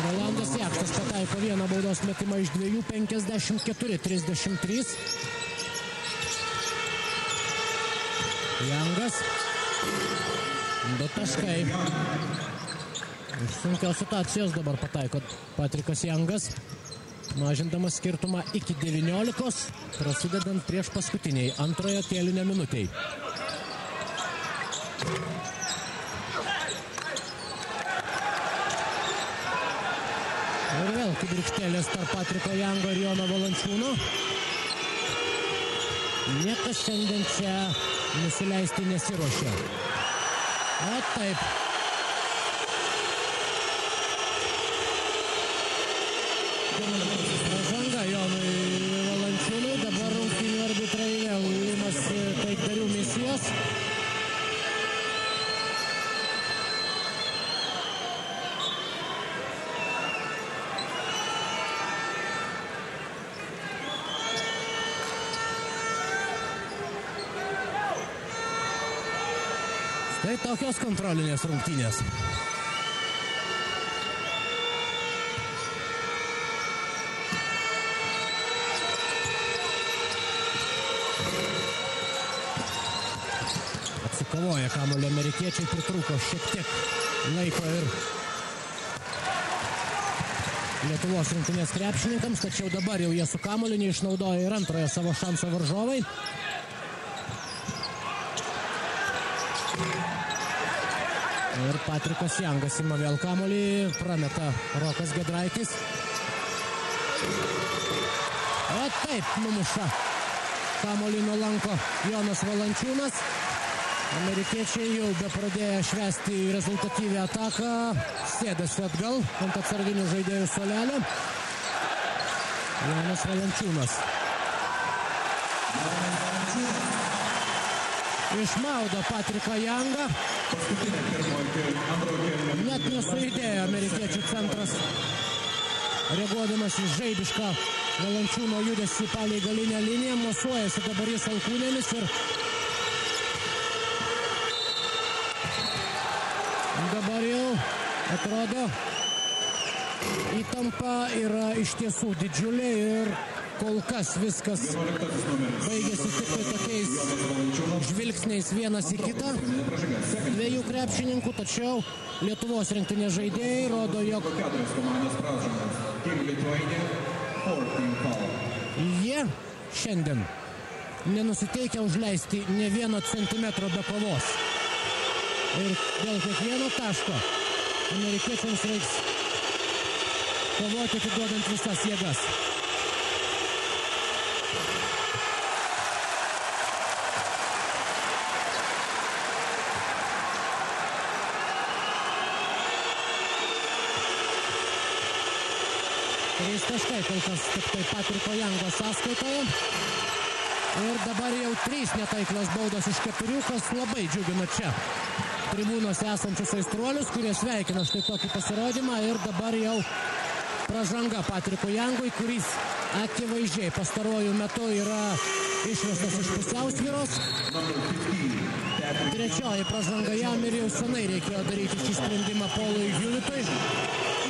Rolandas Jakštas pataiko vieną baudos metimą iš 2, 54-33. Jangas. 2 taškai. Iš sunkios situacijos dabar pataiko Patrikas Jangas, mažindamas skirtumą iki 19, prasidedant prieš paskutiniai antrojo kėlinio minutei. Ir vėl kibirkštėlės tarp Patriko Jango ir Jono Valančiūno. Niekas šiandien čia nusileisti nesiruošia. O taip. Pražanga Jonui Valančiūnui. Dabar rungtynių arbitrai vėl imasi taikdarių misijos. Tai tokios kontrolinės rungtynės. Atsikovoja kamuolį amerikiečiai, pritrūko šiek tiek laiko ir Lietuvos rinktinės krepšininkams, tačiau dabar jau jie su kamuoliu neišnaudoja ir antrojo savo šanso varžovai. Ir Patrikas Jangas ima vėl kamuolį, prameta Rokas Giedraitis. O taip numuša kamuolį nuo lanko Jonas Valančiūnas. Amerikiečiai jau be pradėję švęsti rezultatyvią ataką, sėdasi atgal ant atsarginių žaidėjų suolelio. Jonas Valančiūnas. Išmaudo Patriką Jangą. Net nesujudėjo amerikiečių centras, reaguodamas į žaibišką Valančiūno judesį palei galinę liniją. Mosuojasi dabar jis alkūnėmis ir dabar jau atrodo įtampa yra iš tiesų didžiulė ir kol kas viskas baigėsi tik tai tokiais žvilgsniais vienas į kitą dviejų krepšininkų, tačiau Lietuvos rinktinės žaidėjai rodo, jog jie šiandien nenusiteikia užleisti ne vieno centimetro be kovos. Ir dėl kiekvieno taško amerikiečiams reiks kovoti atiduodant visas jėgas. Trys taškai kol kas tik tai Patriko Jango sąskaitoje. Ir dabar jau 3 netaiklios baudos iš 4, kas labai džiugina čia tribūnose esančius aistruolius, kurie sveikina štai tokį pasirodymą. Ir dabar jau pražanga Patriko Jangui, kuris akivaizdžiai pastaruoju metu yra išvestas iš pusiausvyros. Trečioji pražanga jam ir jau senai reikėjo daryti šį sprendimą Paului Hewlettui,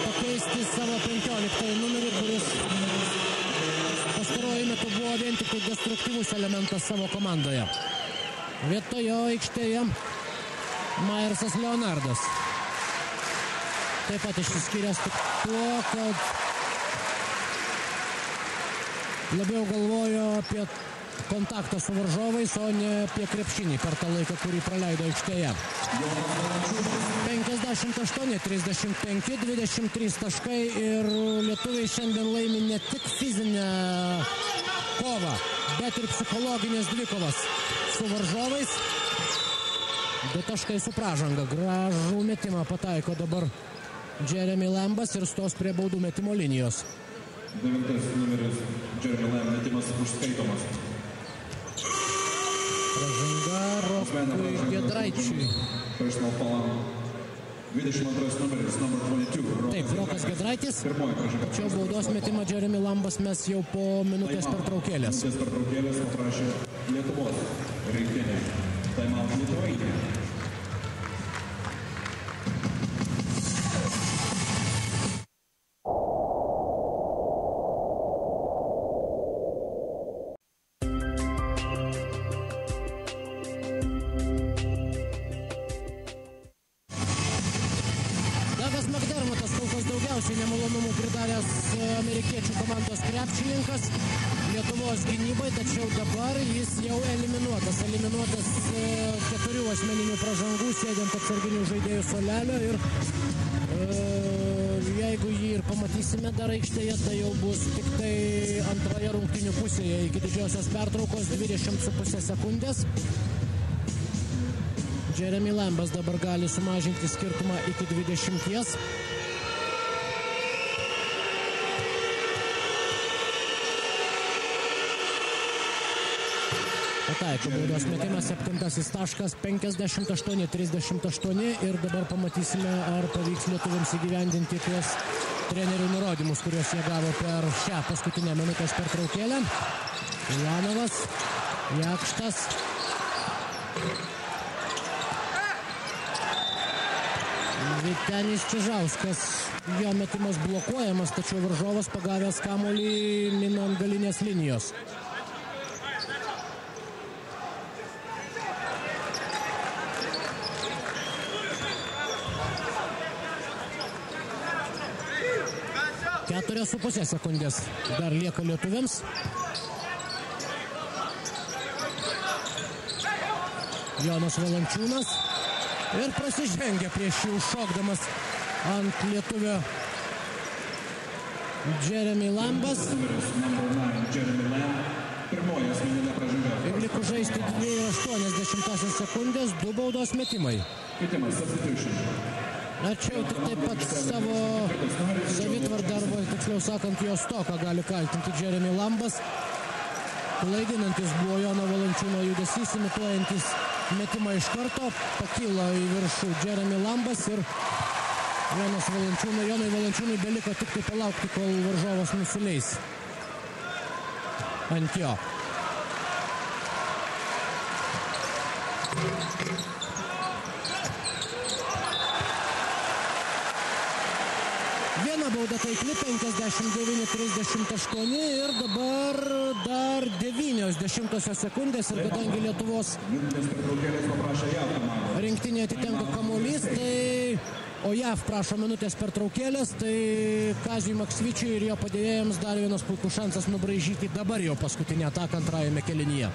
pakeisti savo 15 numerį, kuris pastaruoju metu buvo vien tik destruktyvus elementas savo komandoje. Vietojo aikštėje Mayersas Leonardas. Taip pat išsiskyręs tik tuo, kad labiau galvojo apie kontaktą su varžovais, o ne apie krepšinį per tą laiką, kurį praleido aikštėje. 58-35, 23 taškai ir lietuviai šiandien laimi ne tik fizinę kovą, bet ir psichologinės dvikovas su varžovais. 2 taškai su pražanga. Gražų metimą pataiko dabar Jeremy Lambas ir stos prie baudų metimo linijos. 9 numeris Jeremy Lamb metimas užskaitomas. Pražanga Rokui Giedraičiui. 22 numeris, number 22. Taip, Rokas Giedraitis. Tačiau baudos metimą Jeremy Lambas mes jau po minutės pertraukėlės. Minutės pertraukėlės paprašė Lietuvos rinktinė. Time-out Lietuvaitė. Nemalonumų pridaręs amerikiečių komandos krepšininkas Lietuvos gynybai, tačiau dabar jis jau eliminuotas 4 asmeninių pražangų sėdint atsarginių žaidėjų suolelio ir jei jeigu jį ir pamatysime dar aikštėje, tai jau bus tik tai antroje rungtynių pusėje iki didžiosios pertraukos 20,5 sekundės. Jeremy Lambas dabar gali sumažinti skirtumą iki 20. Pataiko baudos metimas, 7 taškas, 58-38 ir dabar pamatysime, ar pavyks lietuviams įgyvendinti tuos trenerių nurodymus, kuriuos jie gavo per šią paskutinę minutės pertraukėlę. Janovas, Jakštas. Vytenis Čižauskas, jo metimas blokuojamas, tačiau varžovas pagavęs kamuolį mina ant galinės linijos. Keturios su pusė sekundės dar lieka lietuviams. Jonas Valančiūnas ir prasižengia prieš jų šokdamas ant lietuvio Jeremy Lambas. Ir liku žaisti 2,8 sekundės, 2 baudos metimai. Tačiau tik taip pat savo savitvardą arba, tiksliau sakant, jo stoką gali kaltinti Jeremy Lambas. Klaidinantis buvo Jono Valančiūno judesys, imituojantis metimą iš karto, pakilo į viršų Jeremy Lambas ir Jonui Valančiūnui beliko tik tai palaukti, kol varžovas nusileis ant jo. Viena bauda taikli, 59-38 ir dabar dar 90 sekundės ir kadangi Lietuvos rinktinė atitenka kamuolys, tai o JAV prašo minutės pertraukėlės, tai Kaziui Maksvyčiui ir jo padėjėjams dar vienas puikus šansas nubraižyti dabar jau paskutinę ataką antrajame kėlinyje.